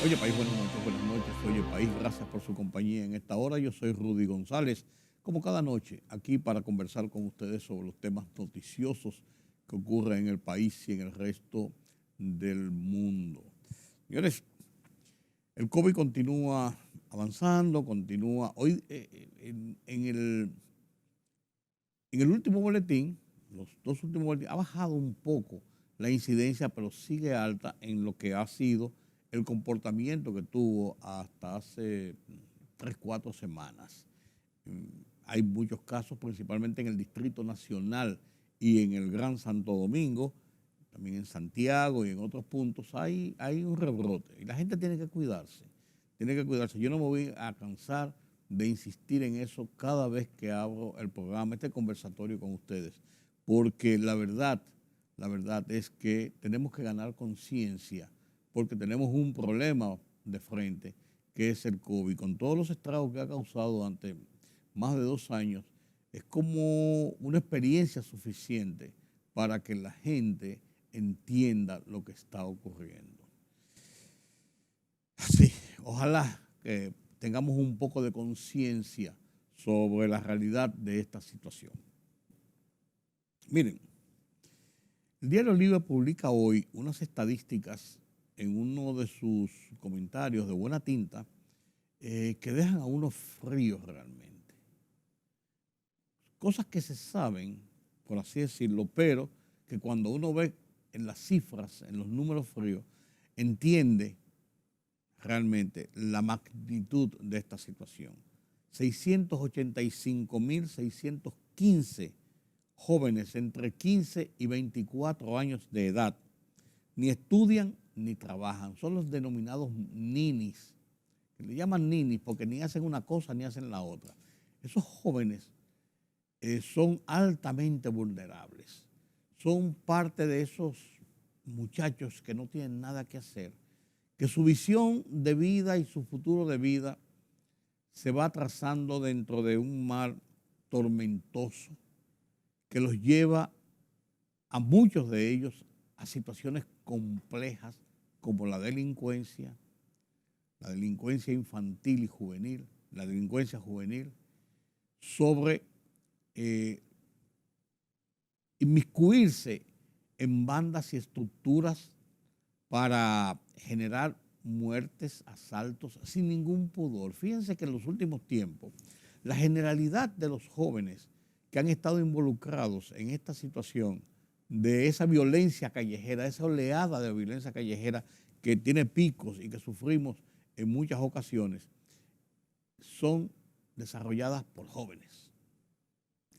Oye, país, buenas noches, buenas noches. Oye, país, gracias por su compañía en esta hora. Yo soy Rudy González, como cada noche, aquí para conversar con ustedes sobre los temas noticiosos que ocurren en el país y en el resto del mundo. Señores, el COVID continúa avanzando, continúa. Hoy, en el último boletín, los dos últimos boletines, ha bajado un poco la incidencia, pero sigue alta en lo que ha sido el comportamiento que tuvo hasta hace 3, 4 semanas. Hay muchos casos, principalmente en el Distrito Nacional y en el Gran Santo Domingo, también en Santiago y en otros puntos, hay un rebrote y la gente tiene que cuidarse, tiene que cuidarse. Yo no me voy a cansar de insistir en eso cada vez que abro el programa, este conversatorio con ustedes, porque la verdad es que tenemos que ganar conciencia, porque tenemos un problema de frente, que es el COVID, con todos los estragos que ha causado durante más de 2 años. Es como una experiencia suficiente para que la gente entienda lo que está ocurriendo. Sí, ojalá que tengamos un poco de conciencia sobre la realidad de esta situación. Miren, el Diario Libre publica hoy unas estadísticas en uno de sus comentarios de buena tinta que dejan a uno frío realmente. Cosas que se saben, por así decirlo, pero que cuando uno ve en las cifras, en los números fríos, entiende realmente la magnitud de esta situación. 685.615 jóvenes entre 15 y 24 años de edad ni estudian ni trabajan. Son los denominados ninis, que le llaman ninis porque ni hacen una cosa ni hacen la otra. Esos jóvenes son altamente vulnerables. Son parte de esos muchachos que no tienen nada que hacer, que su visión de vida y su futuro de vida se va trazando dentro de un mar tormentoso que los lleva a muchos de ellos a situaciones complejas como la delincuencia infantil y juvenil, la delincuencia juvenil, sobre inmiscuirse en bandas y estructuras para generar muertes, asaltos, sin ningún pudor. Fíjense que en los últimos tiempos, la generalidad de los jóvenes que han estado involucrados en esta situación de esa violencia callejera, esa oleada de violencia callejera que tiene picos y que sufrimos en muchas ocasiones, son desarrolladas por jóvenes.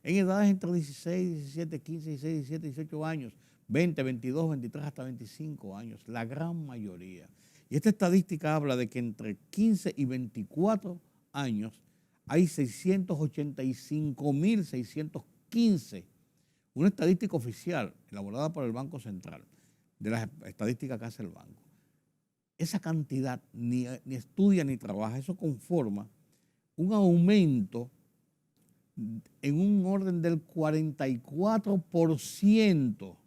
En edades entre 16, 17, 15, 16, 17, 18 años, 20, 22, 23 hasta 25 años, la gran mayoría. Y esta estadística habla de que entre 15 y 24 años hay 685.615, una estadística oficial elaborada por el Banco Central, de las estadísticas que hace el banco. Esa cantidad ni estudia ni trabaja, eso conforma un aumento en un orden del 44%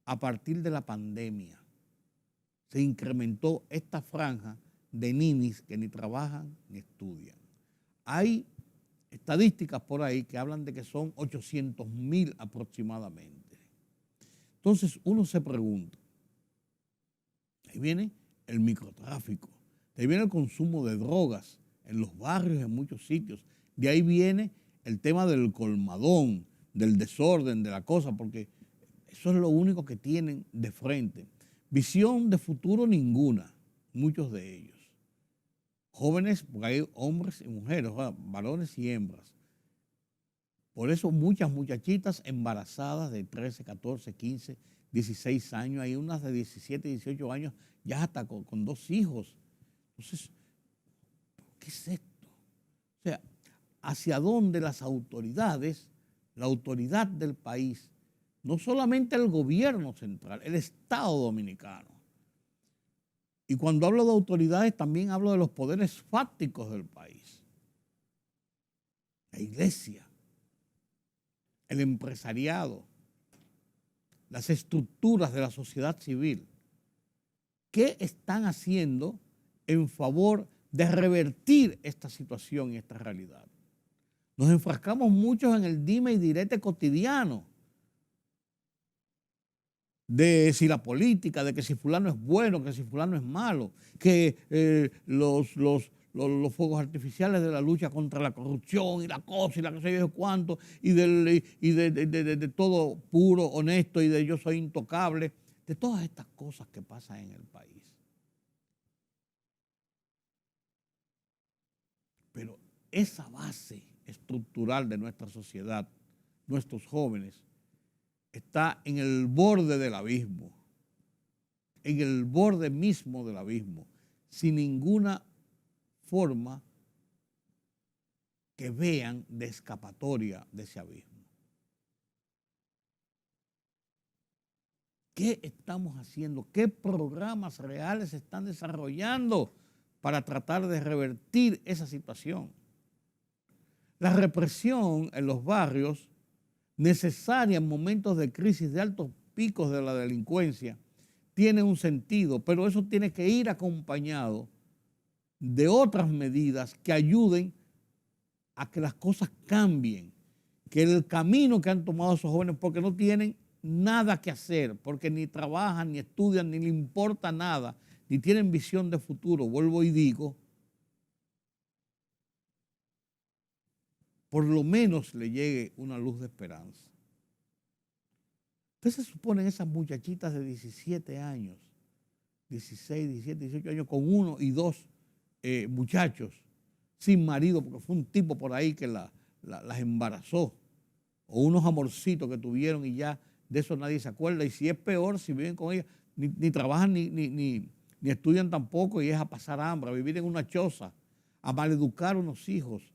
a partir de la pandemia. Se incrementó esta franja de ninis que ni trabajan ni estudian. Hay estadísticas por ahí que hablan de que son 800.000 aproximadamente. Entonces uno se pregunta, ahí viene el microtráfico, de ahí viene el consumo de drogas en los barrios, en muchos sitios, de ahí viene el tema del colmadón, del desorden, de la cosa, porque eso es lo único que tienen de frente. Visión de futuro ninguna, muchos de ellos. Jóvenes, porque hay hombres y mujeres, varones y hembras. Por eso muchas muchachitas embarazadas de 13, 14, 15, 16 años, hay unas de 17, 18 años, ya hasta con 2 hijos. Entonces, ¿qué es esto? O sea, ¿hacia dónde las autoridades, la autoridad del país, no solamente el gobierno central, el Estado dominicano? Y cuando hablo de autoridades también hablo de los poderes fácticos del país. La iglesia, el empresariado, las estructuras de la sociedad civil. ¿Qué están haciendo en favor de revertir esta situación y esta realidad. Nos enfrascamos muchos en el dime y direte cotidiano de si la política, de que si fulano es bueno, que si fulano es malo, que los fuegos artificiales de la lucha contra la corrupción y la cosa y la que sé yo cuánto, y de todo puro, honesto y de yo soy intocable, de todas estas cosas que pasan en el país. Pero esa base estructural de nuestra sociedad, nuestros jóvenes, está en el borde del abismo, en el borde mismo del abismo, sin ninguna forma que vean de escapatoria de ese abismo. ¿Qué estamos haciendo? ¿Qué programas reales se están desarrollando para tratar de revertir esa situación? La represión en los barrios, necesaria en momentos de crisis, de altos picos de la delincuencia, tiene un sentido, pero eso tiene que ir acompañado de otras medidas que ayuden a que las cosas cambien, que el camino que han tomado esos jóvenes, porque no tienen nada que hacer, porque ni trabajan, ni estudian, ni les importa nada, ni tienen visión de futuro, vuelvo y digo, por lo menos le llegue una luz de esperanza. Entonces se suponen esas muchachitas de 17 años, 16, 17, 18 años, con uno y dos muchachos sin marido, porque fue un tipo por ahí que las embarazó, o unos amorcitos que tuvieron y ya de eso nadie se acuerda. Y si es peor, si viven con ella, ni trabajan ni estudian tampoco, y es a pasar hambre, a vivir en una choza, a maleducar unos hijos,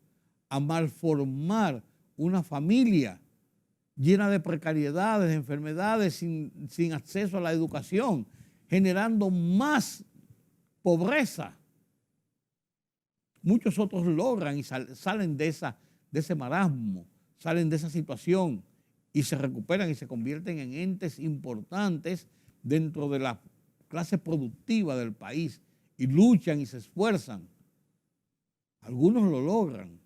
a malformar una familia llena de precariedades, de enfermedades, sin acceso a la educación, generando más pobreza. Muchos otros logran y salen de ese marasmo, salen de esa situación y se recuperan y se convierten en entes importantes dentro de la clase productiva del país y luchan y se esfuerzan. Algunos lo logran,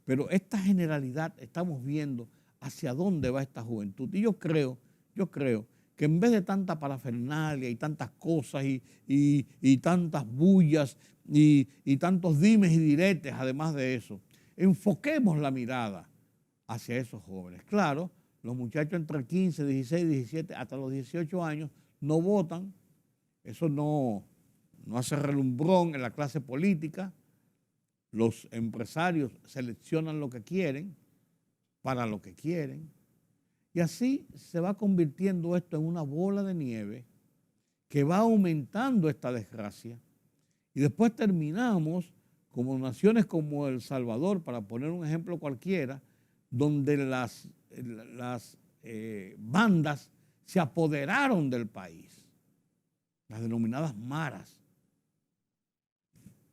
pero esta generalidad estamos viendo hacia dónde va esta juventud. Y yo creo que en vez de tanta parafernalia y tantas cosas y tantas bullas y tantos dimes y diretes, además de eso, enfoquemos la mirada hacia esos jóvenes. Claro, los muchachos entre 15, 16, 17, hasta los 18 años no votan. Eso no hace relumbrón en la clase política. Los empresarios seleccionan lo que quieren, para lo que quieren. Y así se va convirtiendo esto en una bola de nieve que va aumentando esta desgracia. Y después terminamos como naciones como El Salvador, para poner un ejemplo cualquiera, donde las bandas se apoderaron del país, las denominadas maras,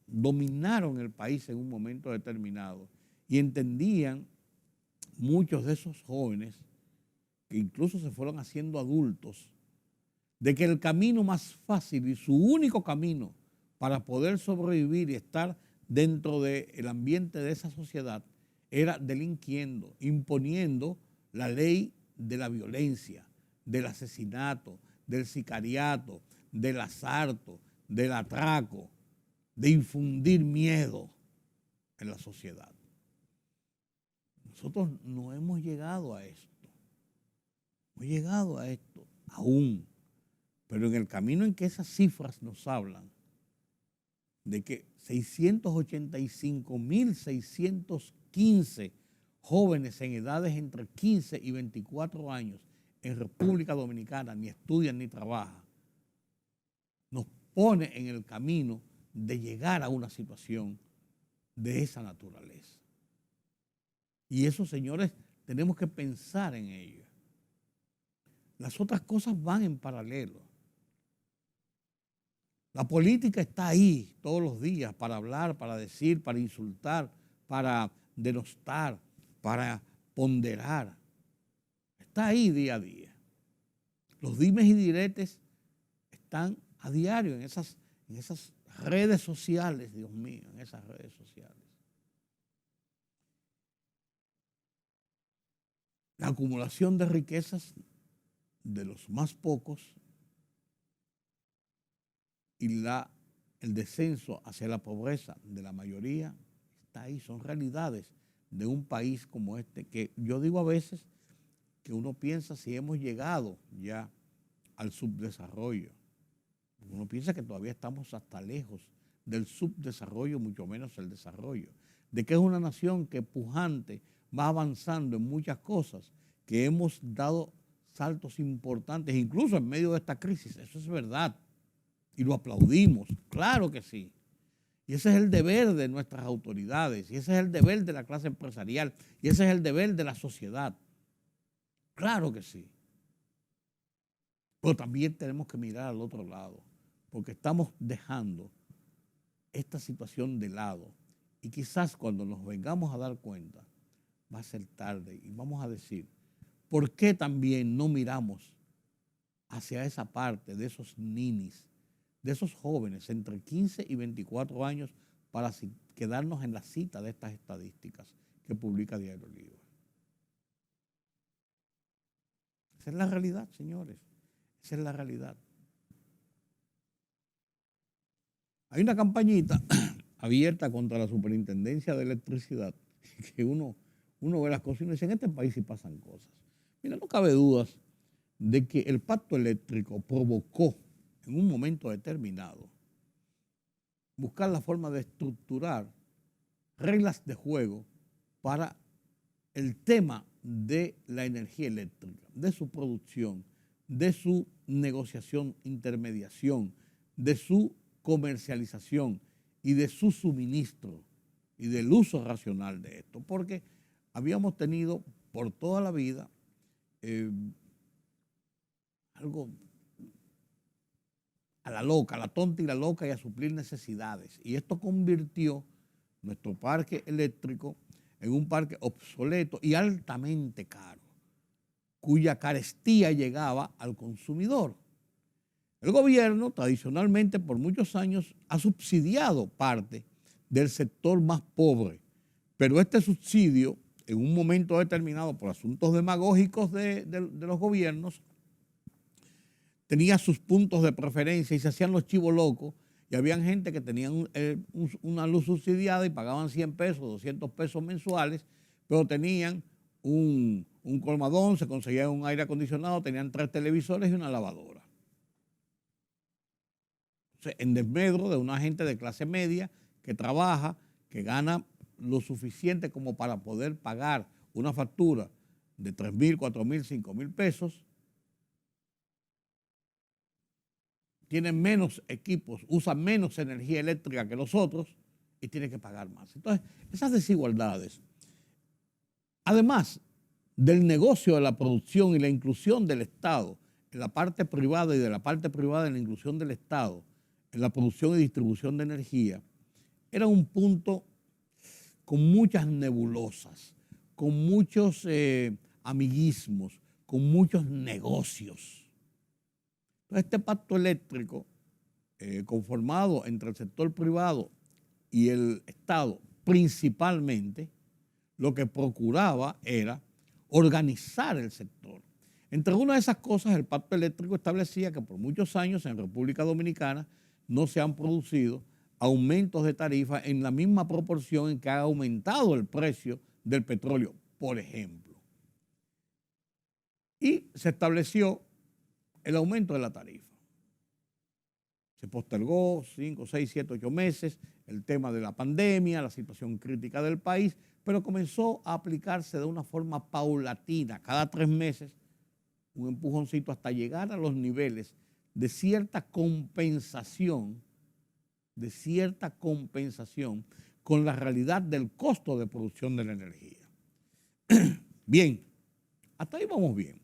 dominaron el país en un momento determinado y entendían muchos de esos jóvenes, que incluso se fueron haciendo adultos, de que el camino más fácil y su único camino para poder sobrevivir y estar dentro del ambiente de esa sociedad era delinquiendo, imponiendo la ley de la violencia, del asesinato, del sicariato, del asalto, del atraco, de infundir miedo en la sociedad. Nosotros no hemos llegado a esto, aún, pero en el camino en que esas cifras nos hablan, de que 685.615 jóvenes en edades entre 15 y 24 años en República Dominicana ni estudian ni trabajan, nos pone en el camino de llegar a una situación de esa naturaleza. Y eso, señores, tenemos que pensar en ello. Las otras cosas van en paralelo. La política está ahí todos los días para hablar, para decir, para insultar, para denostar, para ponderar. Está ahí día a día. Los dimes y diretes están a diario en esas redes sociales, Dios mío, en esas redes sociales. La acumulación de riquezas de los más pocos y el descenso hacia la pobreza de la mayoría está ahí, son realidades de un país como este, que yo digo a veces que uno piensa si hemos llegado ya al subdesarrollo. Uno piensa que todavía estamos hasta lejos del subdesarrollo, mucho menos el desarrollo. De que es una nación que pujante va avanzando en muchas cosas, que hemos dado saltos importantes, incluso en medio de esta crisis. Eso es verdad. Y lo aplaudimos, claro que sí. Y ese es el deber de nuestras autoridades, y ese es el deber de la clase empresarial, y ese es el deber de la sociedad. Claro que sí. Pero también tenemos que mirar al otro lado, porque estamos dejando esta situación de lado. Y quizás cuando nos vengamos a dar cuenta, va a ser tarde y vamos a decir, ¿por qué también no miramos hacia esa parte de esos ninis, de esos jóvenes entre 15 y 24 años para quedarnos en la cita de estas estadísticas que publica Diario Libre? Esa es la realidad, señores. Esa es la realidad. Hay una campañita abierta contra la Superintendencia de Electricidad que uno ve las cosas y uno dice, en este país sí pasan cosas. Mira, no cabe dudas de que el pacto eléctrico provocó en un momento determinado buscar la forma de estructurar reglas de juego para el tema de la energía eléctrica, de su producción, de su negociación, intermediación, de su comercialización y de su suministro y del uso racional de esto, porque habíamos tenido por toda la vida algo a la loca, a la tonta y la loca y a suplir necesidades. Y esto convirtió nuestro parque eléctrico en un parque obsoleto y altamente caro, cuya carestía llegaba al consumidor. El gobierno tradicionalmente por muchos años ha subsidiado parte del sector más pobre, pero este subsidio en un momento determinado por asuntos demagógicos de los gobiernos tenía sus puntos de preferencia y se hacían los chivos locos y habían gente que tenían una luz subsidiada y pagaban 100 pesos, 200 pesos mensuales, pero tenían un colmadón, se conseguían un aire acondicionado, tenían 3 televisores y una lavadora. Entonces, en desmedro de una gente de clase media que trabaja, que gana lo suficiente como para poder pagar una factura de 3.000, 4.000, 5.000 pesos, tienen menos equipos, usan menos energía eléctrica que los otros y tienen que pagar más. Entonces, esas desigualdades, además del negocio de la producción y la inclusión del Estado en la parte privada y de la parte privada en la inclusión del Estado en la producción y distribución de energía, era un punto con muchas nebulosas, con muchos amiguismos, con muchos negocios. Entonces, este pacto eléctrico conformado entre el sector privado y el Estado principalmente, lo que procuraba era organizar el sector. Entre una de esas cosas, el pacto eléctrico establecía que por muchos años en República Dominicana no se han producido aumentos de tarifa en la misma proporción en que ha aumentado el precio del petróleo, por ejemplo. Y se estableció el aumento de la tarifa. Se postergó 5, 6, 7, 8 meses el tema de la pandemia, la situación crítica del país, pero comenzó a aplicarse de una forma paulatina, cada 3 meses, un empujoncito hasta llegar a los niveles de cierta compensación con la realidad del costo de producción de la energía. Bien, hasta ahí vamos bien.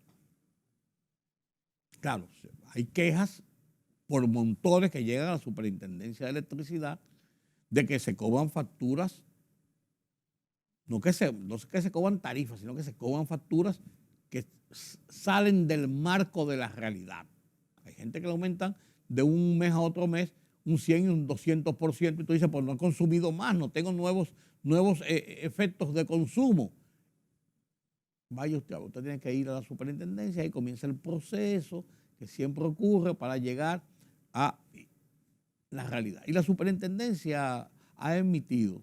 Claro, hay quejas por montones que llegan a la Superintendencia de Electricidad de que se cobran facturas, no que se cobran tarifas, sino que se cobran facturas que salen del marco de la realidad. Hay gente que le aumentan de un mes a otro mes un 100 y un 200%, y tú dices, pues no he consumido más, no tengo nuevos efectos de consumo. Vaya usted tiene que ir a la superintendencia y comienza el proceso que siempre ocurre para llegar a la realidad. Y la superintendencia ha emitido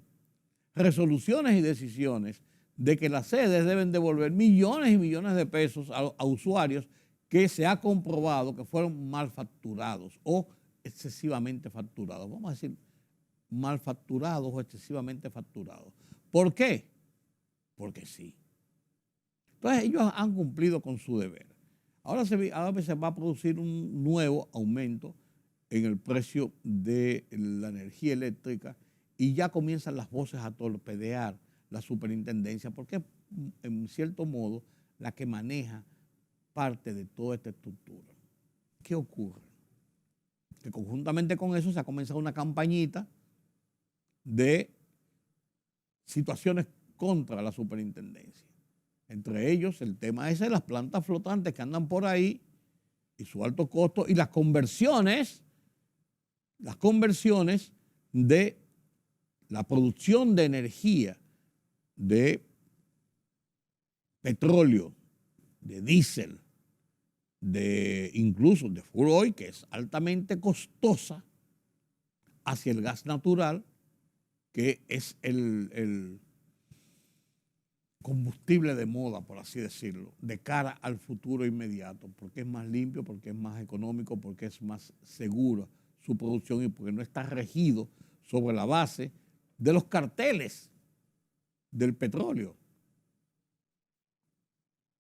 resoluciones y decisiones de que las sedes deben devolver millones y millones de pesos a usuarios que se ha comprobado que fueron mal facturados o excesivamente facturados. Vamos a decir mal facturados o excesivamente facturados. ¿Por qué? Porque sí. Entonces ellos han cumplido con su deber. Ahora se va a producir un nuevo aumento en el precio de la energía eléctrica y ya comienzan las voces a torpedear la superintendencia porque en cierto modo la que maneja parte de toda esta estructura. ¿Qué ocurre? Que conjuntamente con eso se ha comenzado una campañita de situaciones contra la superintendencia. Entre ellos el tema ese de las plantas flotantes que andan por ahí y su alto costo y las conversiones de la producción de energía, de petróleo, de diésel, incluso de fuel oil, que es altamente costosa, hacia el gas natural, que es el combustible de moda, por así decirlo, de cara al futuro inmediato, porque es más limpio, porque es más económico, porque es más seguro su producción y porque no está regido sobre la base de los carteles del petróleo,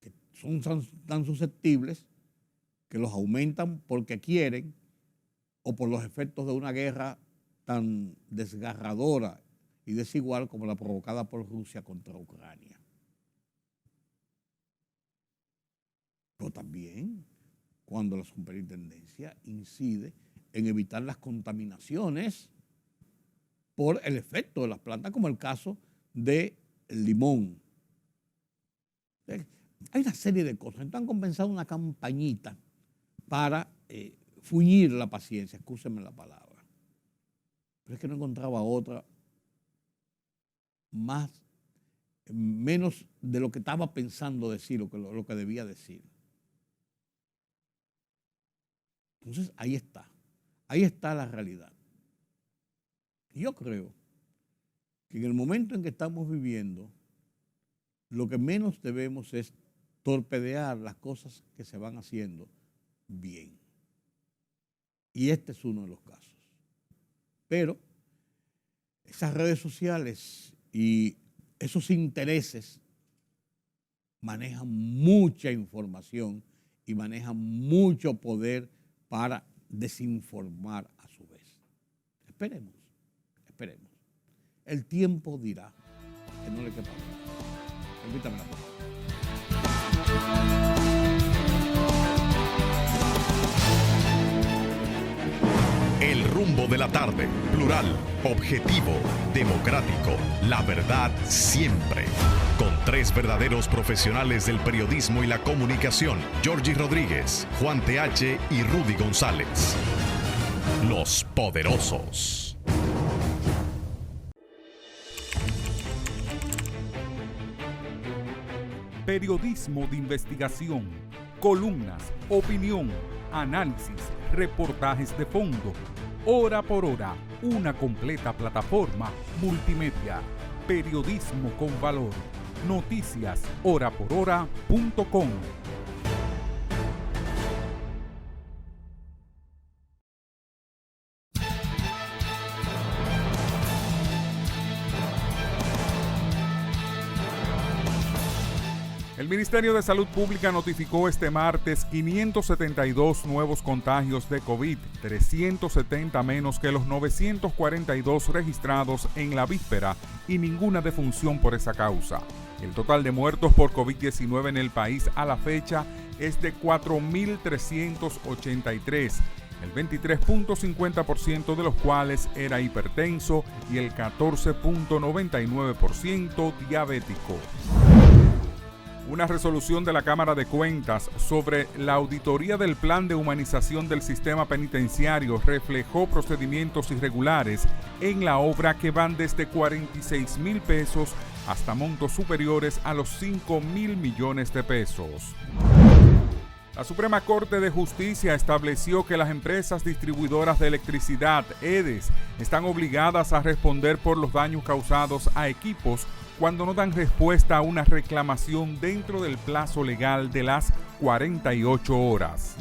que son tan susceptibles que los aumentan porque quieren o por los efectos de una guerra tan desgarradora y desigual como la provocada por Rusia contra Ucrania. Pero también cuando la superintendencia incide en evitar las contaminaciones por el efecto de las plantas, como el caso del limón. Hay una serie de cosas. Entonces han comenzado una campañita para fuñir la paciencia, excúsenme la palabra. Pero es que no encontraba otra menos de lo que estaba pensando decir, lo que debía decir. Entonces ahí está la realidad. Y yo creo que en el momento en que estamos viviendo, lo que menos debemos es torpedear las cosas que se van haciendo bien. Y este es uno de los casos. Pero esas redes sociales y esos intereses manejan mucha información y manejan mucho poder para desinformar a su vez. Esperemos. El tiempo dirá que no le quepa duda. Permítame la palabra. El rumbo de la tarde, plural, objetivo, democrático, la verdad siempre. Con tres verdaderos profesionales del periodismo y la comunicación, Georgie Rodríguez, Juan TH y Rudy González. Los Poderosos. Periodismo de investigación, columnas, opinión, análisis, reportajes de fondo. Hora por hora, una completa plataforma multimedia. Periodismo con valor. Noticias horaporhora.com. El Ministerio de Salud Pública notificó este martes 572 nuevos contagios de COVID, 370 menos que los 942 registrados en la víspera y ninguna defunción por esa causa. El total de muertos por COVID-19 en el país a la fecha es de 4.383, el 23.50% de los cuales era hipertenso y el 14.99% diabético. Una resolución de la Cámara de Cuentas sobre la auditoría del plan de humanización del sistema penitenciario reflejó procedimientos irregulares en la obra que van desde 46,000 pesos hasta montos superiores a los 5,000 millones de pesos. La Suprema Corte de Justicia estableció que las empresas distribuidoras de electricidad, EDES, están obligadas a responder por los daños causados a equipos cuando no dan respuesta a una reclamación dentro del plazo legal de las 48 horas.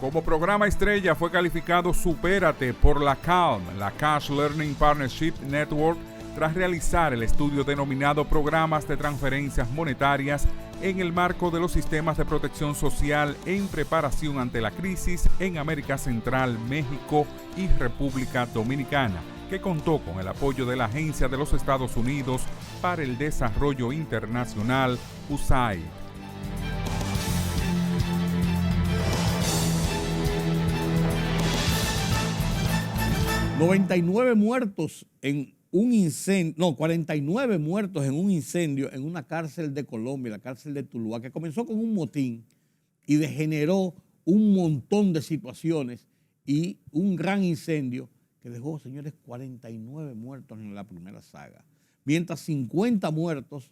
Como programa estrella fue calificado Supérate por la CALM, la Cash Learning Partnership Network, tras realizar el estudio denominado Programas de Transferencias Monetarias en el marco de los sistemas de protección social en preparación ante la crisis en América Central, México y República Dominicana, que contó con el apoyo de la Agencia de los Estados Unidos para el Desarrollo Internacional, USAID. ...49 muertos en un incendio... No, 49 muertos en un incendio en una cárcel de Colombia, la cárcel de Tuluá, que comenzó con un motín y degeneró un montón de situaciones y un gran incendio que dejó, señores, 49 muertos en la primera saga, mientras 50 muertos,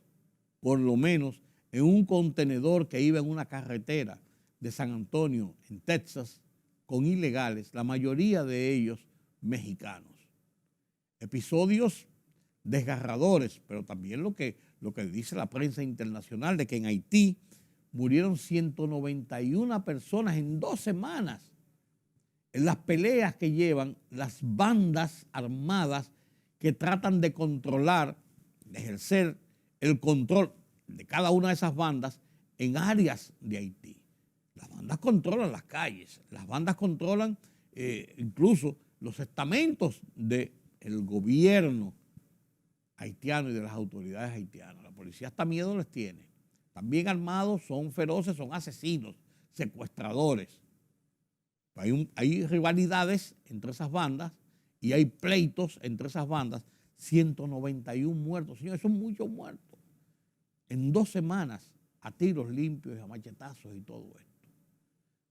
por lo menos, en un contenedor que iba en una carretera de San Antonio, en Texas, con ilegales, la mayoría de ellos mexicanos. Episodios desgarradores, pero también lo que dice la prensa internacional de que en Haití murieron 191 personas en 2 semanas en las peleas que llevan las bandas armadas que tratan de controlar, de ejercer el control de cada una de esas bandas en áreas de Haití. Las bandas controlan las calles, las bandas controlan incluso los estamentos del gobierno haitiano y de las autoridades haitianas. La policía hasta miedo les tiene. Están bien armados, son feroces, son asesinos, secuestradores. Hay rivalidades entre esas bandas y hay pleitos entre esas bandas. 191 muertos. Señores, son muchos muertos. En 2 semanas, a tiros limpios y a machetazos y todo esto.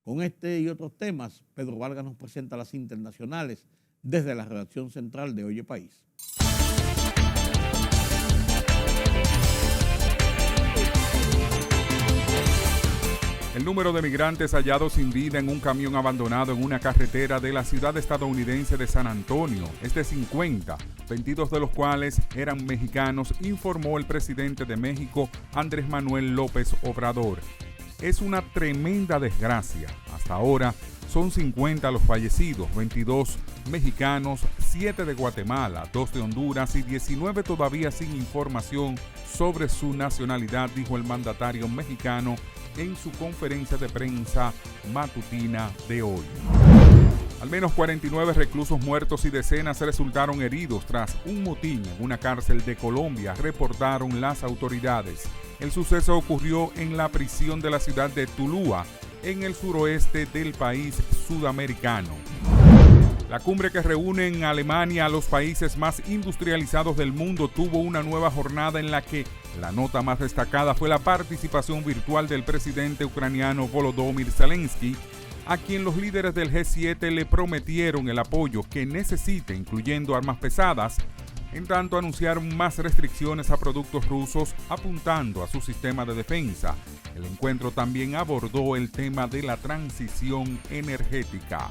Con este y otros temas, Pedro Vargas nos presenta las internacionales desde la redacción central de Oye País. El número de migrantes hallados sin vida en un camión abandonado en una carretera de la ciudad estadounidense de San Antonio es de 50, 22 de los cuales eran mexicanos, informó el presidente de México, Andrés Manuel López Obrador. Es una tremenda desgracia. Hasta ahora son 50 los fallecidos, 22 mexicanos, 7 de Guatemala, 2 de Honduras y 19 todavía sin información sobre su nacionalidad, dijo el mandatario mexicano en su conferencia de prensa matutina de hoy. Al menos 49 reclusos muertos y decenas resultaron heridos tras un motín en una cárcel de Colombia, reportaron las autoridades. El suceso ocurrió en la prisión de la ciudad de Tuluá, en el suroeste del país sudamericano. La cumbre que reúne en Alemania a los países más industrializados del mundo tuvo una nueva jornada en la que la nota más destacada fue la participación virtual del presidente ucraniano Volodymyr Zelensky, a quien los líderes del G7 le prometieron el apoyo que necesite, incluyendo armas pesadas, en tanto anunciaron más restricciones a productos rusos apuntando a su sistema de defensa. El encuentro también abordó el tema de la transición energética.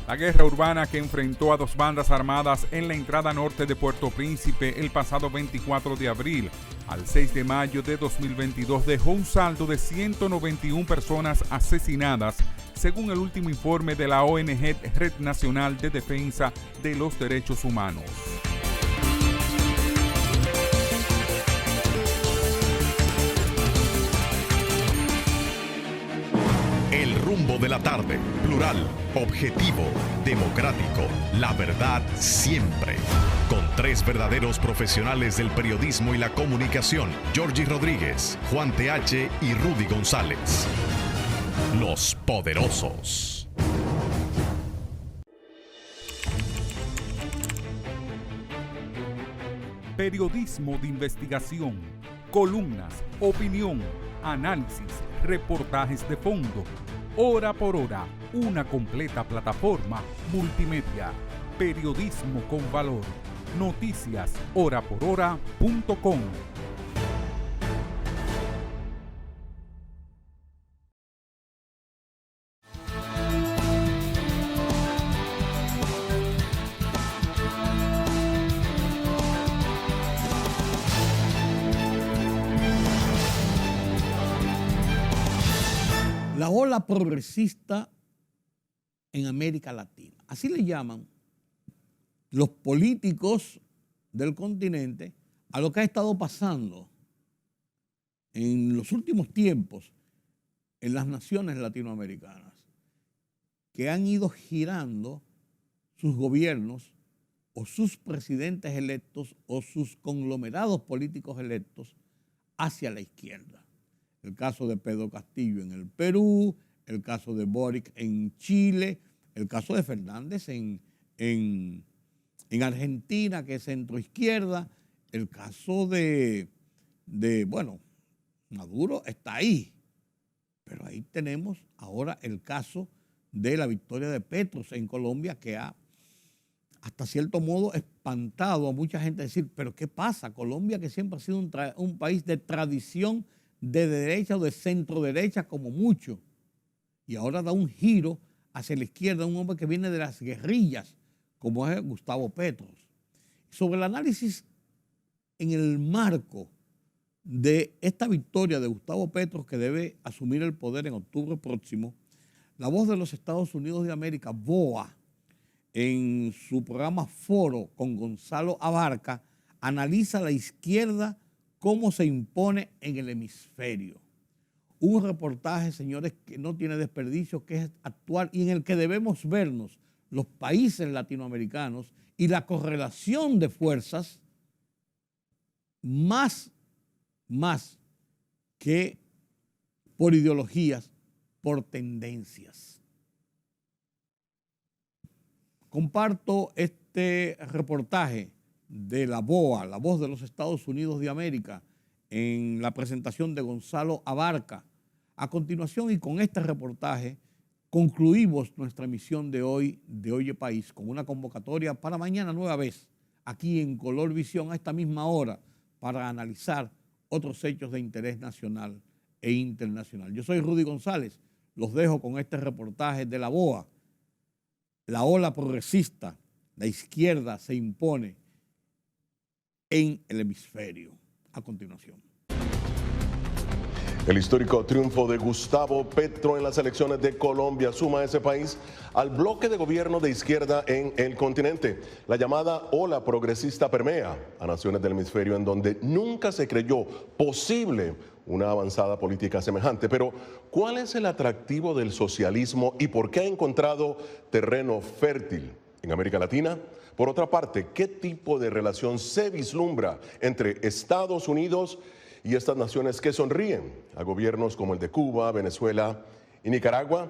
La guerra urbana que enfrentó a 2 bandas armadas en la entrada norte de Puerto Príncipe el pasado 24 de abril al 6 de mayo de 2022 dejó un saldo de 191 personas asesinadas, según el último informe de la ONG Red Nacional de Defensa de los Derechos Humanos. El rumbo de la tarde, plural, objetivo, democrático, la verdad siempre. Con 3 verdaderos profesionales del periodismo y la comunicación, Georgie Rodríguez, Juan TH y Rudy González. Los poderosos. Periodismo de investigación, columnas, opinión, análisis, reportajes de fondo. Hora por hora, una completa plataforma multimedia. Periodismo con valor. Noticias horaporhora.com. La ola progresista en América Latina. Así le llaman los políticos del continente a lo que ha estado pasando en los últimos tiempos en las naciones latinoamericanas, que han ido girando sus gobiernos o sus presidentes electos o sus conglomerados políticos electos hacia la izquierda. El caso de Pedro Castillo en el Perú, el caso de Boric en Chile, el caso de Fernández en Argentina, que es centroizquierda, el caso de Maduro está ahí. Pero ahí tenemos ahora el caso de la victoria de Petro en Colombia, que ha, hasta cierto modo, espantado a mucha gente a decir, pero ¿qué pasa? Colombia, que siempre ha sido un país de tradición de derecha o de centro derecha como mucho, y ahora da un giro hacia la izquierda, un hombre que viene de las guerrillas, como es Gustavo Petro. Sobre el análisis en el marco de esta victoria de Gustavo Petro, que debe asumir el poder en octubre próximo, La Voz de los Estados Unidos de América, VOA, en su programa Foro con Gonzalo Abarca, analiza la izquierda cómo se impone en el hemisferio. Un reportaje, señores, que no tiene desperdicio, que es actual y en el que debemos vernos los países latinoamericanos y la correlación de fuerzas más que por ideologías, por tendencias. Comparto este reportaje de la VOA, La Voz de los Estados Unidos de América, en la presentación de Gonzalo Abarca. A continuación, y con este reportaje, concluimos nuestra emisión de hoy de Oye País, con una convocatoria para mañana nueva vez, aquí en Color Visión, a esta misma hora, para analizar otros hechos de interés nacional e internacional. Yo soy Rudy González, los dejo con este reportaje de la VOA. La ola progresista, la izquierda se impone en el hemisferio. A continuación. El histórico triunfo de Gustavo Petro en las elecciones de Colombia suma a ese país al bloque de gobierno de izquierda en el continente. La llamada ola progresista permea a naciones del hemisferio en donde nunca se creyó posible una avanzada política semejante. Pero, ¿cuál es el atractivo del socialismo y por qué ha encontrado terreno fértil en América Latina? Por otra parte, ¿qué tipo de relación se vislumbra entre Estados Unidos y estas naciones que sonríen a gobiernos como el de Cuba, Venezuela y Nicaragua?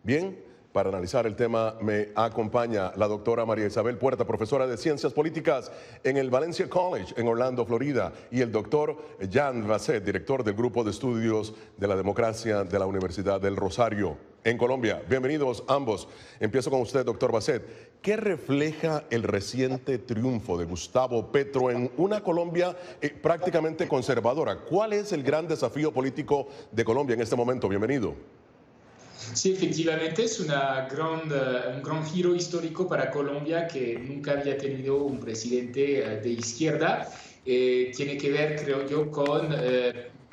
Bien, para analizar el tema me acompaña la doctora María Isabel Puerta, profesora de Ciencias Políticas en el Valencia College en Orlando, Florida, y el doctor Jan Basset, director del Grupo de Estudios de la Democracia de la Universidad del Rosario en Colombia. Bienvenidos ambos. Empiezo con usted, doctor Basset. ¿Qué refleja el reciente triunfo de Gustavo Petro en una Colombia prácticamente conservadora? ¿Cuál es el gran desafío político de Colombia en este momento? Bienvenido. Sí, efectivamente es un gran giro histórico para Colombia, que nunca había tenido un presidente de izquierda. Tiene que ver, creo yo, con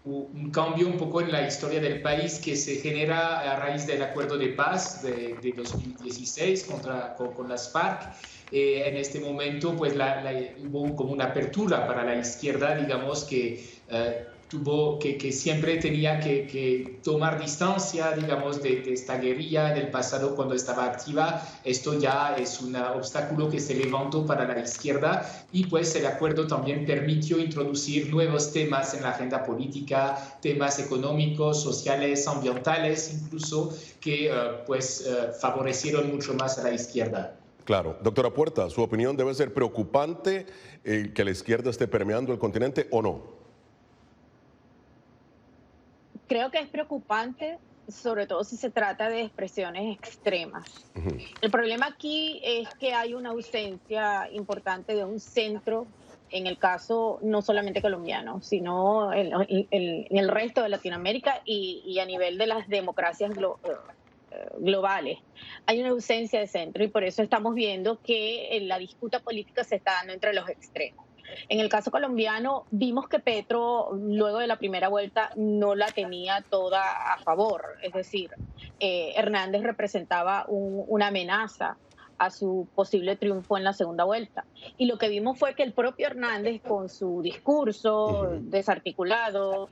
un cambio un poco en la historia del país que se genera a raíz del acuerdo de paz de 2016 con las FARC. En este momento pues hubo como una apertura para la izquierda, digamos, que siempre tenía que tomar distancia, digamos, de esta guerrilla en el pasado cuando estaba activa. Esto ya es un obstáculo que se levantó para la izquierda, y pues el acuerdo también permitió introducir nuevos temas en la agenda política, temas económicos, sociales, ambientales, incluso, que favorecieron mucho más a la izquierda. Claro. Doctora Puerta, ¿su opinión debe ser preocupante que la izquierda esté permeando el continente o no? creo que es preocupante, sobre todo si se trata de expresiones extremas. El problema aquí es que hay una ausencia importante de un centro, en el caso no solamente colombiano, sino en el resto de Latinoamérica y a nivel de las democracias globales. Hay una ausencia de centro y por eso estamos viendo que la disputa política se está dando entre los extremos. En el caso colombiano, vimos que Petro, luego de la primera vuelta, no la tenía toda a favor. Es decir, Hernández representaba una amenaza a su posible triunfo en la segunda vuelta. Y lo que vimos fue que el propio Hernández, con su discurso desarticulado,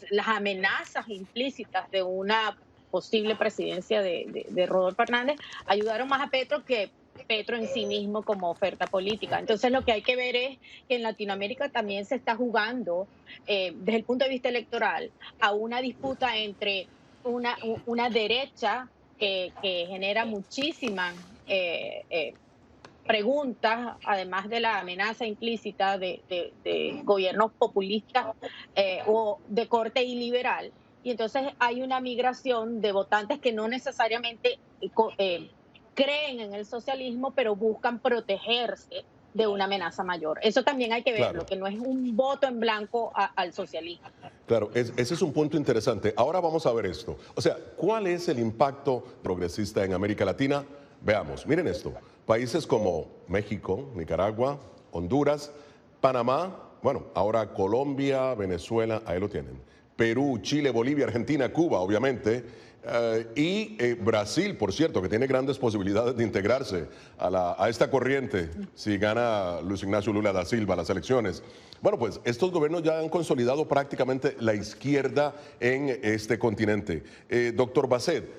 las amenazas implícitas de una posible presidencia de Rodolfo Hernández, ayudaron más a Petro que Petro en sí mismo como oferta política. Entonces lo que hay que ver es que en Latinoamérica también se está jugando, desde el punto de vista electoral, a una disputa entre una derecha que genera muchísimas preguntas, además de la amenaza implícita de gobiernos populistas o de corte iliberal. Y entonces hay una migración de votantes que no necesariamente creen en el socialismo, pero buscan protegerse de una amenaza mayor. Eso también hay que verlo, que no es un voto en blanco al socialismo. Claro, ese es un punto interesante. Ahora vamos a ver esto. O sea, ¿cuál es el impacto progresista en América Latina? Veamos, miren esto. Países como México, Nicaragua, Honduras, Panamá, bueno, ahora Colombia, Venezuela, ahí lo tienen. Perú, Chile, Bolivia, Argentina, Cuba, obviamente, y Brasil, por cierto, que tiene grandes posibilidades de integrarse a esta corriente si gana Luis Ignacio Lula da Silva las elecciones. Bueno, pues estos gobiernos ya han consolidado prácticamente la izquierda en este continente. Doctor Bassett,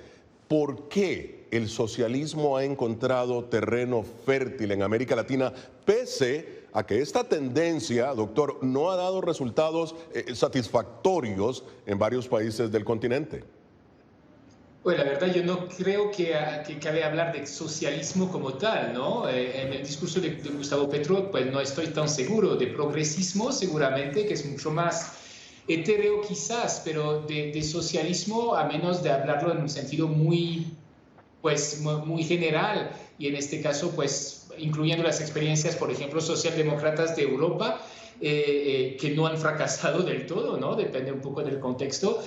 ¿por qué el socialismo ha encontrado terreno fértil en América Latina, pese a que esta tendencia, doctor, no ha dado resultados satisfactorios en varios países del continente? Pues la verdad yo no creo que cabe hablar de socialismo como tal, ¿no? En el discurso de Gustavo Petro, pues no estoy tan seguro. De progresismo seguramente, que es mucho más etéreo quizás, pero de socialismo, a menos de hablarlo en un sentido muy general, y en este caso, pues incluyendo las experiencias, por ejemplo, socialdemócratas de Europa, que no han fracasado del todo, ¿no? Depende un poco del contexto.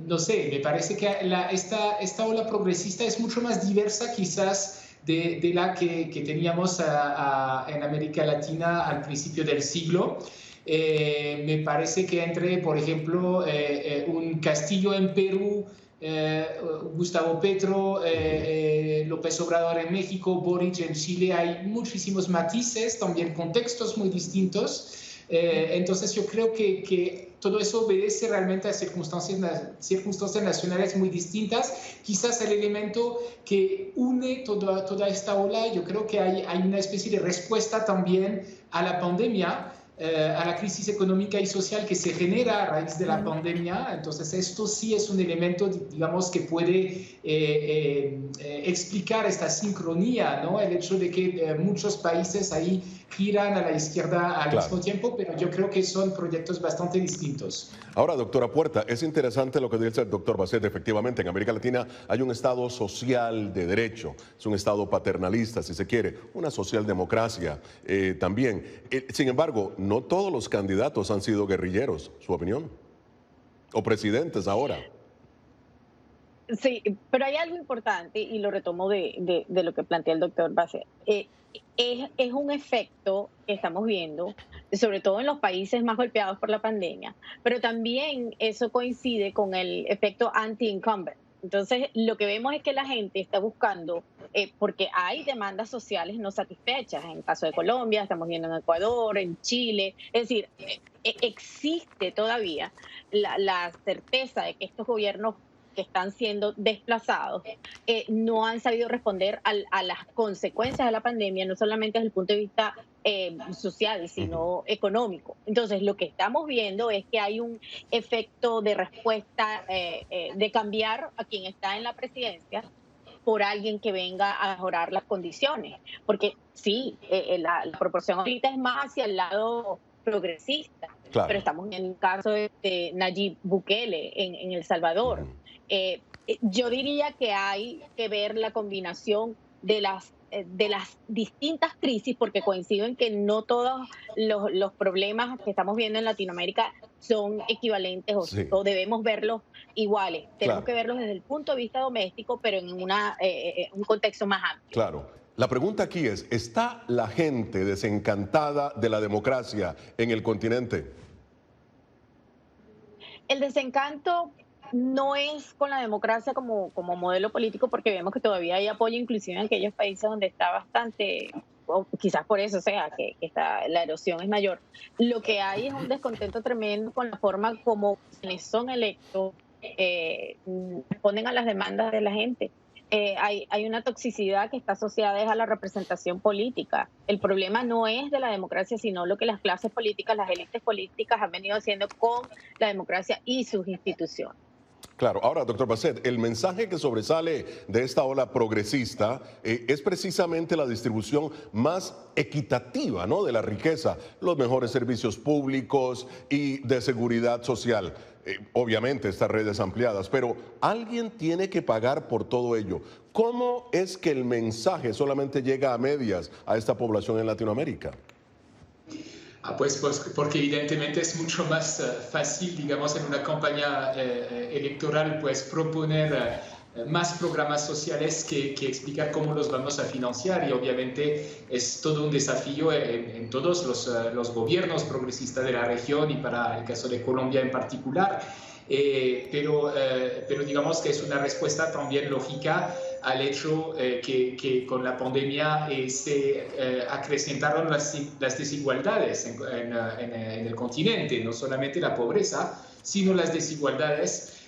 No sé, me parece que esta ola progresista es mucho más diversa quizás de la que teníamos en América Latina al principio del siglo. Me parece que entre, por ejemplo, un Castillo en Perú, Gustavo Petro, López Obrador en México, Boric en Chile, hay muchísimos matices, también contextos muy distintos. Entonces yo creo que todo eso obedece realmente a circunstancias nacionales muy distintas. Quizás el elemento que une toda esta ola, yo creo que hay una especie de respuesta también a la pandemia, a la crisis económica y social que se genera a raíz de la pandemia. Entonces esto sí es un elemento, digamos, que puede explicar esta sincronía, ¿no? El hecho de que muchos países ahí giran a la izquierda al mismo tiempo, pero yo creo que son proyectos bastante distintos. Ahora, doctora Puerta, es interesante lo que dice el doctor Bassett. Efectivamente, en América Latina hay un Estado social de derecho, es un Estado paternalista, si se quiere, una socialdemocracia también. Sin embargo, no todos los candidatos han sido guerrilleros, ¿su opinión? O presidentes ahora. Sí, pero hay algo importante, y lo retomo de lo que plantea el doctor Bassett. Es un efecto que estamos viendo, sobre todo en los países más golpeados por la pandemia, pero también eso coincide con el efecto anti-incumbent. Entonces, lo que vemos es que la gente está buscando, porque hay demandas sociales no satisfechas. En el caso de Colombia, estamos viendo en Ecuador, en Chile. Es decir, existe todavía la certeza de que estos gobiernos que están siendo desplazados no han sabido responder a las consecuencias de la pandemia, no solamente desde el punto de vista social, sino económico. Entonces, lo que estamos viendo es que hay un efecto de respuesta, de cambiar a quien está en la presidencia por alguien que venga a mejorar las condiciones. Porque sí, la proporción ahorita es más hacia el lado progresista, Claro. pero estamos en el caso de Nayib Bukele en El Salvador. Yo diría que hay que ver la combinación de las distintas crisis, porque coincido en que no todos los problemas que estamos viendo en Latinoamérica son equivalentes o debemos verlos iguales. Tenemos que verlos desde el punto de vista doméstico, pero en un contexto más amplio. Claro. La pregunta aquí es, ¿está la gente desencantada de la democracia en el continente? El desencanto no es con la democracia como modelo político, porque vemos que todavía hay apoyo inclusive en aquellos países donde está bastante, o quizás por eso sea que la erosión es mayor. Lo que hay es un descontento tremendo con la forma como quienes son electos responden a las demandas de la gente. Hay una toxicidad que está asociada a la representación política. El problema no es de la democracia, sino lo que las clases políticas, las élites políticas han venido haciendo con la democracia y sus instituciones. Claro. Ahora, doctor Bassett, el mensaje que sobresale de esta ola progresista es precisamente la distribución más equitativa, ¿no?, de la riqueza, los mejores servicios públicos y de seguridad social. Obviamente, estas redes ampliadas, pero alguien tiene que pagar por todo ello. ¿Cómo es que el mensaje solamente llega a medias a esta población en Latinoamérica? Pues porque evidentemente es mucho más fácil, digamos, en una campaña electoral, pues proponer más programas sociales que explicar cómo los vamos a financiar, y obviamente es todo un desafío en todos los gobiernos progresistas de la región y para el caso de Colombia en particular. Pero digamos que es una respuesta también lógica al hecho que con la pandemia se acrecentaron las desigualdades en el continente, no solamente la pobreza, sino las desigualdades,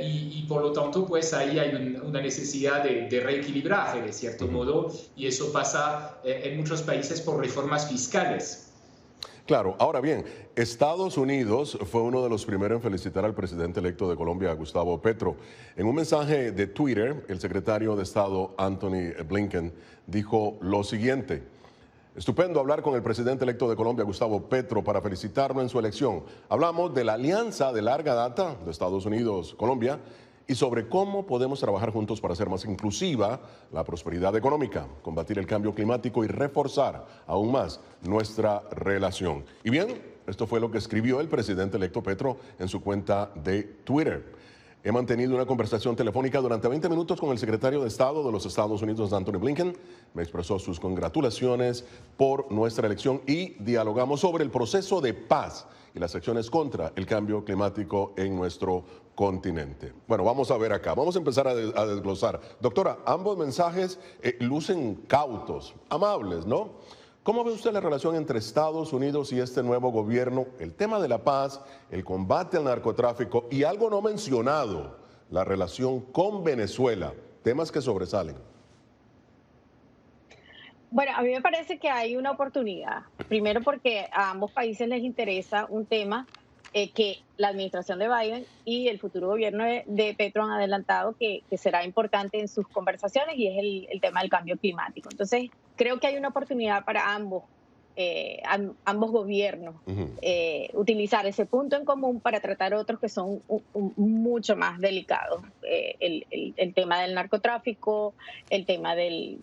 y por lo tanto pues ahí hay una necesidad de reequilibraje de cierto modo, y eso pasa en muchos países por reformas fiscales. Claro. Ahora bien, Estados Unidos fue uno de los primeros en felicitar al presidente electo de Colombia, Gustavo Petro. En un mensaje de Twitter, el secretario de Estado, Anthony Blinken, dijo lo siguiente: estupendo hablar con el presidente electo de Colombia, Gustavo Petro, para felicitarlo en su elección. Hablamos de la alianza de larga data de Estados Unidos-Colombia y sobre cómo podemos trabajar juntos para hacer más inclusiva la prosperidad económica, combatir el cambio climático y reforzar aún más nuestra relación. Y bien, esto fue lo que escribió el presidente electo Petro en su cuenta de Twitter. He mantenido una conversación telefónica durante 20 minutos con el secretario de Estado de los Estados Unidos, Anthony Blinken. Me expresó sus congratulaciones por nuestra elección y dialogamos sobre el proceso de paz y las acciones contra el cambio climático en nuestro continente. Bueno, vamos a ver acá. Vamos a empezar a desglosar. Doctora, ambos mensajes lucen cautos, amables, ¿no? ¿Cómo ve usted la relación entre Estados Unidos y este nuevo gobierno? El tema de la paz, el combate al narcotráfico y algo no mencionado, la relación con Venezuela, temas que sobresalen. Bueno, a mí me parece que hay una oportunidad. Primero porque a ambos países les interesa un tema que la administración de Biden y el futuro gobierno de Petro han adelantado que será importante en sus conversaciones, y es el tema del cambio climático. Entonces, creo que hay una oportunidad para ambos gobiernos utilizar ese punto en común para tratar otros que son mucho más delicados. El tema del narcotráfico, el tema de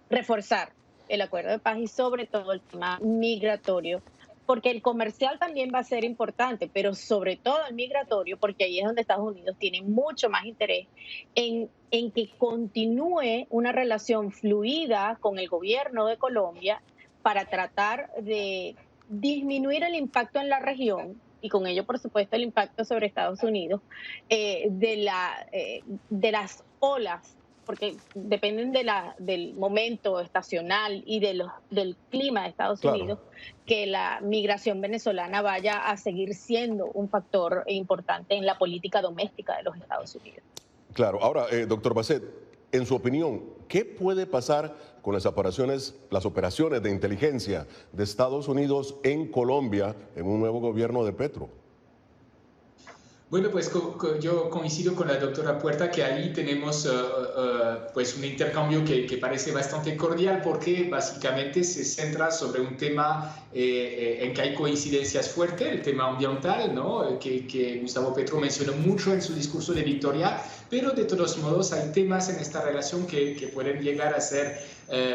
reforzar el acuerdo de paz y sobre todo el tema migratorio, porque el comercial también va a ser importante, pero sobre todo el migratorio, porque ahí es donde Estados Unidos tiene mucho más interés en que continúe una relación fluida con el gobierno de Colombia para tratar de disminuir el impacto en la región y con ello, por supuesto, el impacto sobre Estados Unidos de las olas, porque dependen del momento estacional y del clima de Estados Unidos, que la migración venezolana vaya a seguir siendo un factor importante en la política doméstica de los Estados Unidos. Claro. Ahora, doctor Bassett, en su opinión, ¿qué puede pasar con las operaciones de inteligencia de Estados Unidos en Colombia en un nuevo gobierno de Petro? Bueno, pues yo coincido con la doctora Puerta que ahí tenemos pues un intercambio que parece bastante cordial porque básicamente se centra sobre un tema en que hay coincidencias fuertes, el tema ambiental, ¿no? que Gustavo Petro mencionó mucho en su discurso de victoria, pero de todos modos hay temas en esta relación que pueden llegar a ser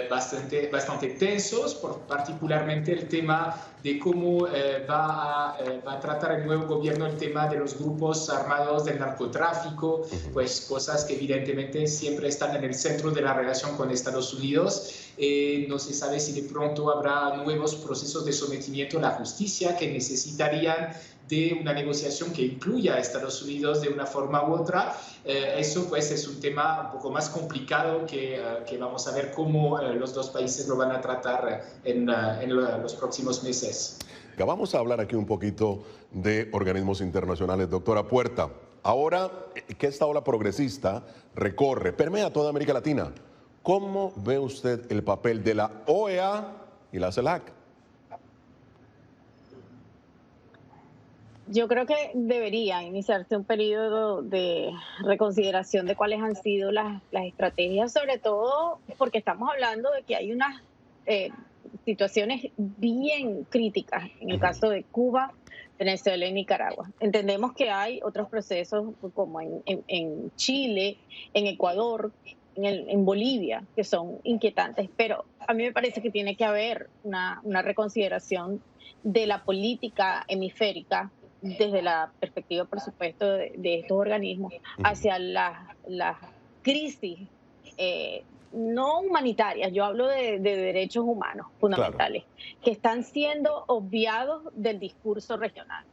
bastante tensos, particularmente el tema de cómo va a tratar el nuevo gobierno el tema de los grupos armados del narcotráfico, pues cosas que evidentemente siempre están en el centro de la relación con Estados Unidos. No se sabe si de pronto habrá nuevos procesos de sometimiento a la justicia que necesitarían de una negociación que incluya a Estados Unidos de una forma u otra. Eso pues es un tema un poco más complicado que vamos a ver cómo los dos países lo van a tratar en los próximos meses. Vamos a hablar aquí un poquito de organismos internacionales. Doctora Puerta, ahora que esta ola progresista permea toda América Latina, ¿cómo ve usted el papel de la OEA y la CELAC? Yo creo que debería iniciarse un periodo de reconsideración de cuáles han sido las estrategias, sobre todo porque estamos hablando de que hay unas situaciones bien críticas en el caso de Cuba, Venezuela y Nicaragua. Entendemos que hay otros procesos como en Chile, en Ecuador, en Bolivia, que son inquietantes, pero a mí me parece que tiene que haber una reconsideración de la política hemisférica desde la perspectiva, por supuesto, de estos organismos hacia las crisis no humanitarias, yo hablo de derechos humanos fundamentales, claro, que están siendo obviados del discurso regional.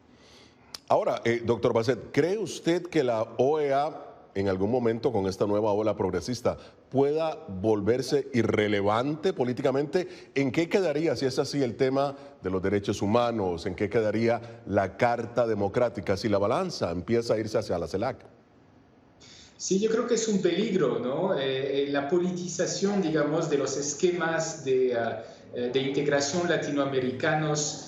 Ahora, doctor Bassett, ¿cree usted que la OEA en algún momento con esta nueva ola progresista pueda volverse irrelevante políticamente? ¿En qué quedaría, si es así, el tema de los derechos humanos? ¿En qué quedaría la Carta Democrática si la balanza empieza a irse hacia la CELAC? Sí, yo creo que es un peligro, ¿no? La politización, digamos, de los esquemas de integración latinoamericanos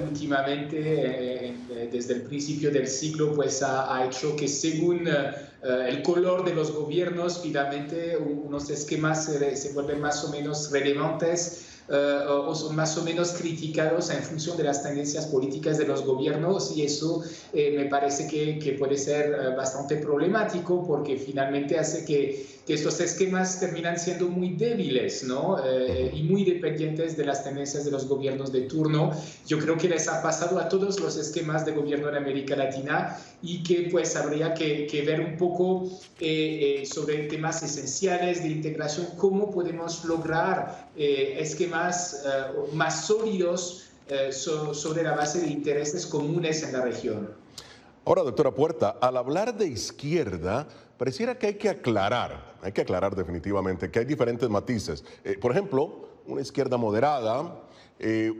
últimamente, desde el principio del siglo, pues ha hecho que según el color de los gobiernos, finalmente unos esquemas se vuelven más o menos relevantes o son más o menos criticados en función de las tendencias políticas de los gobiernos, y eso me parece que puede ser bastante problemático porque finalmente hace que estos esquemas terminan siendo muy débiles, ¿no? Y muy dependientes de las tendencias de los gobiernos de turno. Yo creo que les ha pasado a todos los esquemas de gobierno en América Latina y que pues habría que ver un poco sobre temas esenciales de integración, cómo podemos lograr esquemas más sólidos sobre la base de intereses comunes en la región. Ahora, doctora Puerta, al hablar de izquierda, pareciera que hay que aclarar definitivamente que hay diferentes matices. Por ejemplo, una izquierda moderada,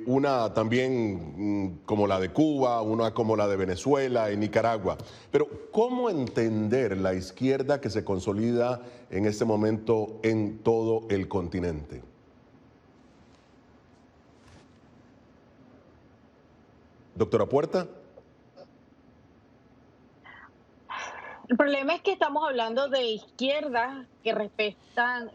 una también como la de Cuba, una como la de Venezuela y Nicaragua. Pero, ¿cómo entender la izquierda que se consolida en este momento en todo el continente? Doctora Puerta. El problema es que estamos hablando de izquierdas que respetan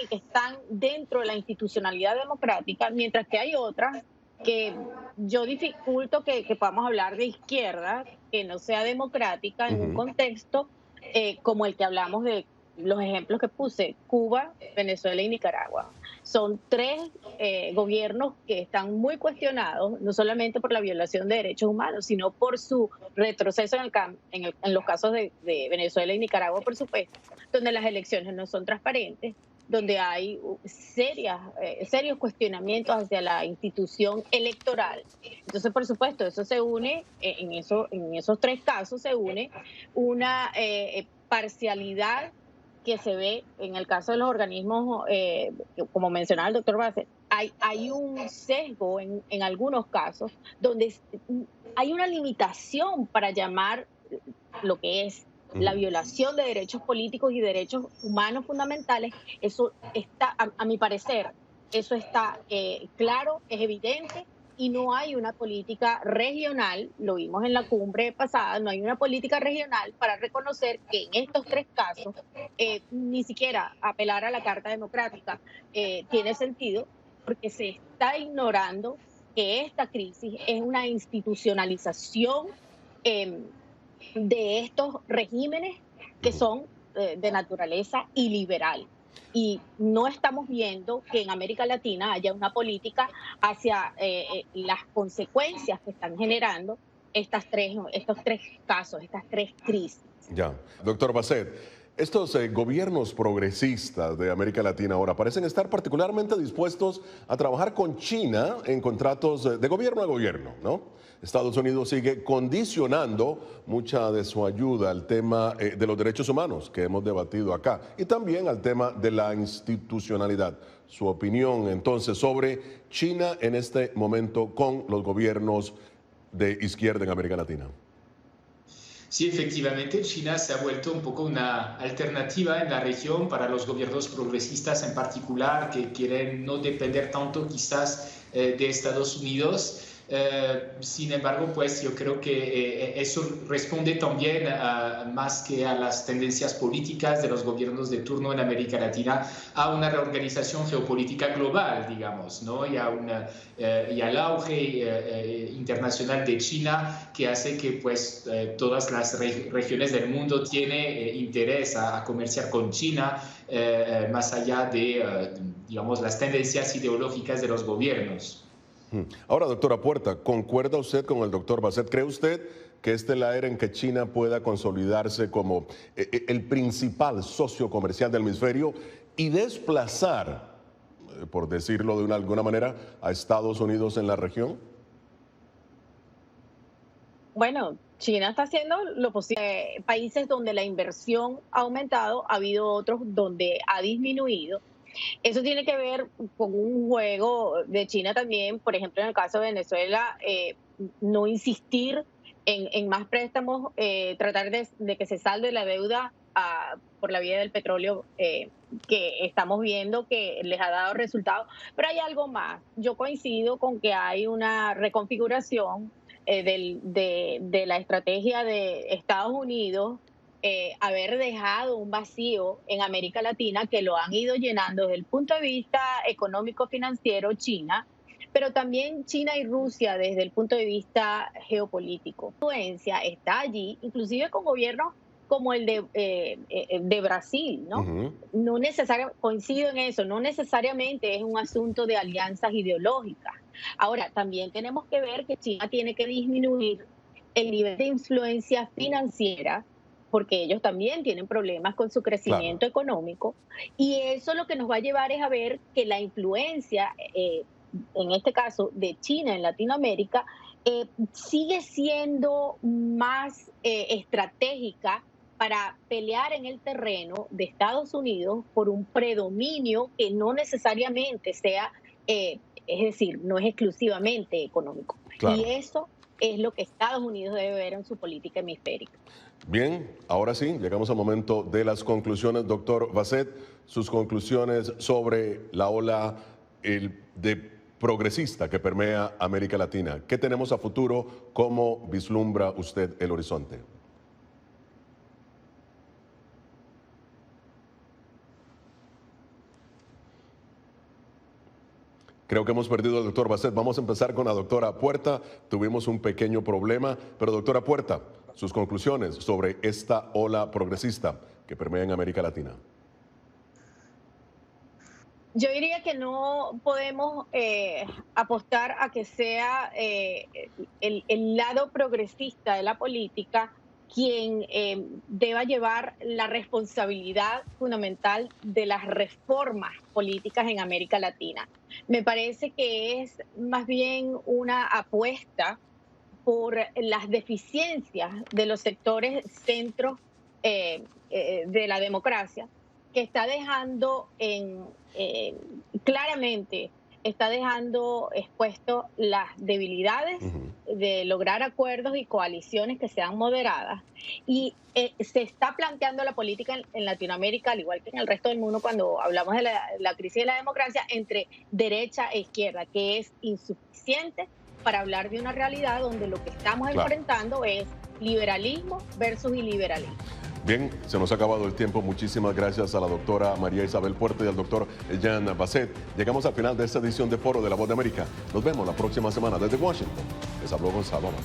y que están dentro de la institucionalidad democrática, mientras que hay otras que yo dificulto que podamos hablar de izquierda que no sea democrática en un contexto como el que hablamos de los ejemplos que puse, Cuba, Venezuela y Nicaragua. Son tres gobiernos que están muy cuestionados, no solamente por la violación de derechos humanos, sino por su retroceso en los casos de Venezuela y Nicaragua, por supuesto, donde las elecciones no son transparentes, donde hay serios cuestionamientos hacia la institución electoral. Entonces, por supuesto, eso se une, en esos tres casos se une una parcialidad que se ve en el caso de los organismos, como mencionaba el doctor Bassett. Hay un sesgo en algunos casos donde hay una limitación para llamar lo que es la violación de derechos políticos y derechos humanos fundamentales. Eso está, a mi parecer, eso está claro, es evidente, y no hay una política regional, lo vimos en la cumbre pasada, no hay una política regional para reconocer que en estos tres casos ni siquiera apelar a la Carta Democrática tiene sentido, porque se está ignorando que esta crisis es una institucionalización de estos regímenes que son de naturaleza iliberal. Y no estamos viendo que en América Latina haya una política hacia las consecuencias que están generando estos tres casos, estas tres crisis. Ya, doctor Bassett, estos gobiernos progresistas de América Latina ahora parecen estar particularmente dispuestos a trabajar con China en contratos de gobierno a gobierno, ¿no? Estados Unidos sigue condicionando mucha de su ayuda al tema de los derechos humanos que hemos debatido acá y también al tema de la institucionalidad. Su opinión entonces sobre China en este momento con los gobiernos de izquierda en América Latina. Sí, efectivamente, China se ha vuelto un poco una alternativa en la región para los gobiernos progresistas en particular, que quieren no depender tanto quizás de Estados Unidos. Sin embargo, pues yo creo que eso responde también más que a las tendencias políticas de los gobiernos de turno en América Latina, a una reorganización geopolítica global, digamos, ¿no? Y al auge internacional de China, que hace que pues todas las regiones del mundo tienen interés a comerciar con China, más allá de, digamos, las tendencias ideológicas de los gobiernos. Ahora, doctora Puerta, ¿concuerda usted con el doctor Bassett? ¿Cree usted que esta es la era en que China pueda consolidarse como el principal socio comercial del hemisferio y desplazar, por decirlo de alguna manera, a Estados Unidos en la región? Bueno, China está haciendo lo posible. Países donde la inversión ha aumentado, ha habido otros donde ha disminuido. Eso tiene que ver con un juego de China también, por ejemplo, en el caso de Venezuela, no insistir en más préstamos, tratar de que se salde la deuda por la vía del petróleo, que estamos viendo que les ha dado resultados. Pero hay algo más. Yo coincido con que hay una reconfiguración de la estrategia de Estados Unidos, haber dejado un vacío en América Latina que lo han ido llenando desde el punto de vista económico-financiero China, pero también China y Rusia desde el punto de vista geopolítico. La influencia está allí, inclusive con gobiernos como el de Brasil, ¿no? No necesariamente, coincido en eso, no necesariamente es un asunto de alianzas ideológicas. Ahora, también tenemos que ver que China tiene que disminuir el nivel de influencia financiera, porque ellos también tienen problemas con su crecimiento económico, y eso lo que nos va a llevar es a ver que la influencia, en este caso de China en Latinoamérica, sigue siendo más estratégica para pelear en el terreno de Estados Unidos por un predominio que no necesariamente sea, es decir, no es exclusivamente económico. Claro. Y eso es lo que Estados Unidos debe ver en su política hemisférica. Bien, ahora sí, llegamos al momento de las conclusiones. Doctor Bassett, sus conclusiones sobre la ola de progresista que permea América Latina. ¿Qué tenemos a futuro? ¿Cómo vislumbra usted el horizonte? Creo que hemos perdido al doctor Bassett. Vamos a empezar con la doctora Puerta. Tuvimos un pequeño problema, pero doctora Puerta, sus conclusiones sobre esta ola progresista que permea en América Latina. Yo diría que no podemos apostar a que sea el lado progresista de la política quien deba llevar la responsabilidad fundamental de las reformas políticas en América Latina. Me parece que es más bien una apuesta por las deficiencias de los sectores centros de la democracia, que está dejando claramente está dejando expuesto las debilidades de lograr acuerdos y coaliciones que sean moderadas. Y se está planteando la política en Latinoamérica, al igual que en el resto del mundo, cuando hablamos de la crisis de la democracia, entre derecha e izquierda, que es insuficiente para hablar de una realidad donde lo que estamos enfrentando es liberalismo versus iliberalismo. Bien, se nos ha acabado el tiempo. Muchísimas gracias a la doctora María Isabel Puerto y al doctor Jean Basset. Llegamos al final de esta edición de Foro de la Voz de América. Nos vemos la próxima semana desde Washington. Les habló Gonzalo Amado.